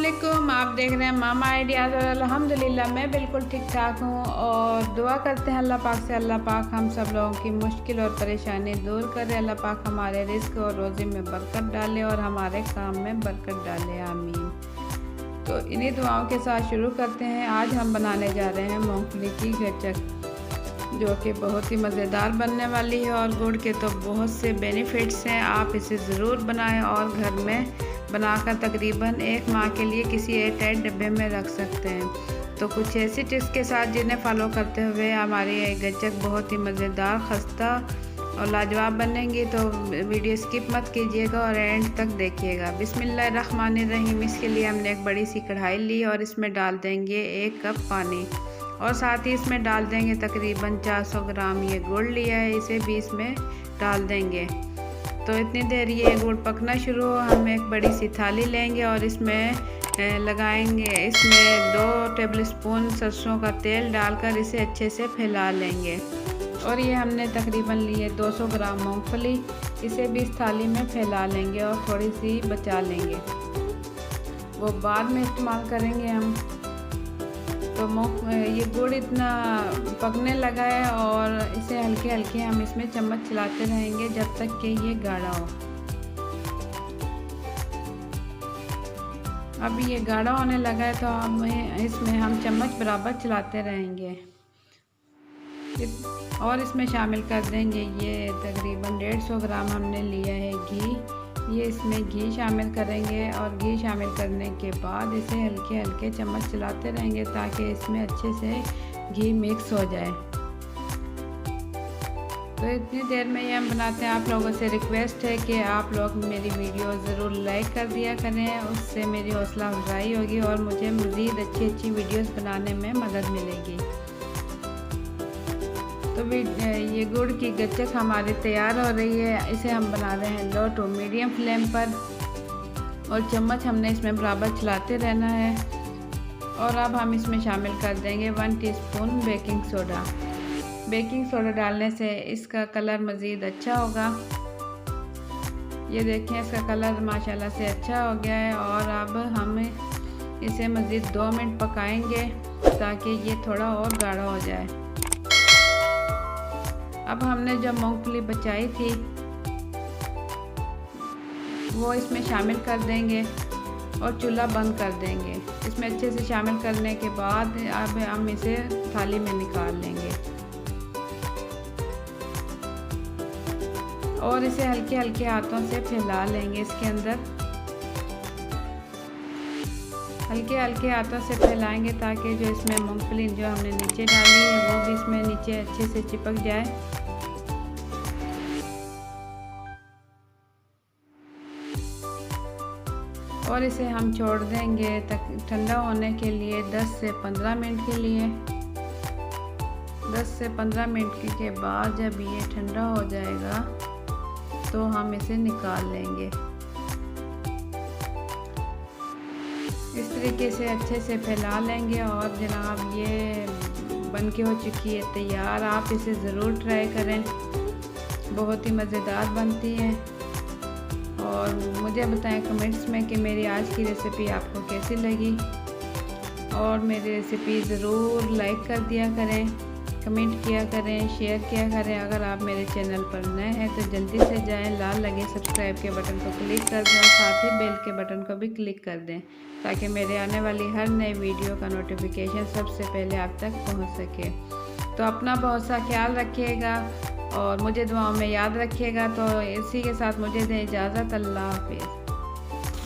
अस्सलामुअलैकुम। आप देख रहे हैं मामा आइडियाज़ और अल्हम्दुलिल्लाह मैं बिल्कुल ठीक ठाक हूँ और दुआ करते हैं अल्लाह पाक से अल्लाह पाक हम सब लोगों की मुश्किल और परेशानी दूर करे। अल्लाह पाक हमारे रिस्क और रोज़ी में बरकत डाले और हमारे काम में बरकत डाले, आमीन। तो इन्हीं दुआओं के साथ शुरू करते हैं। आज हम बनाने जा रहे हैं मूंगफली की गचक, जो कि बहुत ही मज़ेदार बनने वाली है और गुड़ के तो बहुत से बेनिफिट्स हैं। आप इसे ज़रूर बनाएं और घर में बनाकर तकरीबन 1 माह के लिए किसी एयरटाइट डिब्बे में रख सकते हैं। तो कुछ ऐसी टिप्स के साथ जिन्हें फॉलो करते हुए हमारी ये गचक बहुत ही मज़ेदार, खस्ता और लाजवाब बनेंगी। तो वीडियो स्किप मत कीजिएगा और एंड तक देखिएगा। बिस्मिल्लाहिर्रहमानिर्रहीम। इसके लिए हमने एक बड़ी सी कढ़ाई ली और इसमें डाल देंगे 1 कप पानी और साथ ही इसमें डाल देंगे तकरीबन 400 ग्राम ये गुड़ लिया है, इसे भी इसमें डाल देंगे। तो इतनी देर ये गुड़ पकना शुरू हो, हम एक बड़ी सी थाली लेंगे और इसमें लगाएंगे, इसमें 2 टेबलस्पून सरसों का तेल डालकर इसे अच्छे से फैला लेंगे। और ये हमने तकरीबन लिए 200 ग्राम मूंगफली, इसे भी इस थाली में फैला लेंगे और थोड़ी सी बचा लेंगे, वो बाद में इस्तेमाल करेंगे हम। तो ये गुड़ इतना पकने लगा है और इसे हल्के हल्के हम इसमें चम्मच चलाते रहेंगे जब तक कि ये गाढ़ा हो। अब ये गाढ़ा होने लगा है तो अब इसमें हम चम्मच बराबर चलाते रहेंगे और इसमें शामिल कर देंगे ये तकरीबन 150 ग्राम हमने लिया है घी। ये इसमें घी शामिल करेंगे और घी शामिल करने के बाद इसे हल्के हल्के चम्मच चलाते रहेंगे ताकि इसमें अच्छे से घी मिक्स हो जाए। तो इतनी देर में ये हम बनाते हैं। आप लोगों से रिक्वेस्ट है कि आप लोग मेरी वीडियो ज़रूर लाइक कर दिया करें, उससे मेरी हौसला अफजाई होगी और मुझे मज़ीद अच्छी वीडियोस बनाने में मदद मिलेगी। तो ये गुड़ की गचक हमारी तैयार हो रही है। इसे हम बना रहे हैं लो टू मीडियम फ्लेम पर और चम्मच हमने इसमें बराबर चलाते रहना है। और अब हम इसमें शामिल कर देंगे 1 teaspoon baking soda. Baking soda डालने से इसका कलर मज़ीद अच्छा होगा। ये देखें, इसका कलर माशाल्लाह से अच्छा हो गया है। और अब हम इसे मज़ीद 2 मिनट पकाएंगे ताकि ये थोड़ा और गाढ़ा हो जाए। अब हमने जो मूंगफली बचाई थी वो इसमें शामिल कर देंगे और चूल्हा बंद कर देंगे। इसमें अच्छे से शामिल करने के बाद अब हम इसे थाली में निकाल लेंगे और इसे हल्के हल्के हाथों से फैला लेंगे। इसके अंदर हल्के हल्के हाथों से फैलाएंगे ताकि जो इसमें मूंगफली जो हमने नीचे डाली है वो भी इसमें नीचे अच्छे से चिपक जाए। और इसे हम छोड़ देंगे ठंडा होने के लिए 10 से 15 मिनट के लिए। 10 से 15 मिनट के बाद जब ये ठंडा हो जाएगा तो हम इसे निकाल लेंगे। इस तरीके से अच्छे से फैला लेंगे और जनाब ये बनके हो चुकी है तैयार। आप इसे ज़रूर ट्राई करें, बहुत ही मज़ेदार बनती है। और मुझे बताएं कमेंट्स में कि मेरी आज की रेसिपी आपको कैसी लगी और मेरी रेसिपी ज़रूर लाइक कर दिया करें, कमेंट किया करें, शेयर किया करें। अगर आप मेरे चैनल पर नए हैं तो जल्दी से जाएं, लाल लगे सब्सक्राइब के बटन को क्लिक कर दें और साथ ही बेल के बटन को भी क्लिक कर दें ताकि मेरे आने वाली हर नई वीडियो का नोटिफिकेशन सबसे पहले आप तक पहुंच सके। तो अपना बहुत सा ख्याल रखिएगा और मुझे दुआओं में याद रखिएगा। तो इसी के साथ मुझे दें इजाज़त। अल्लाह हाफिज़।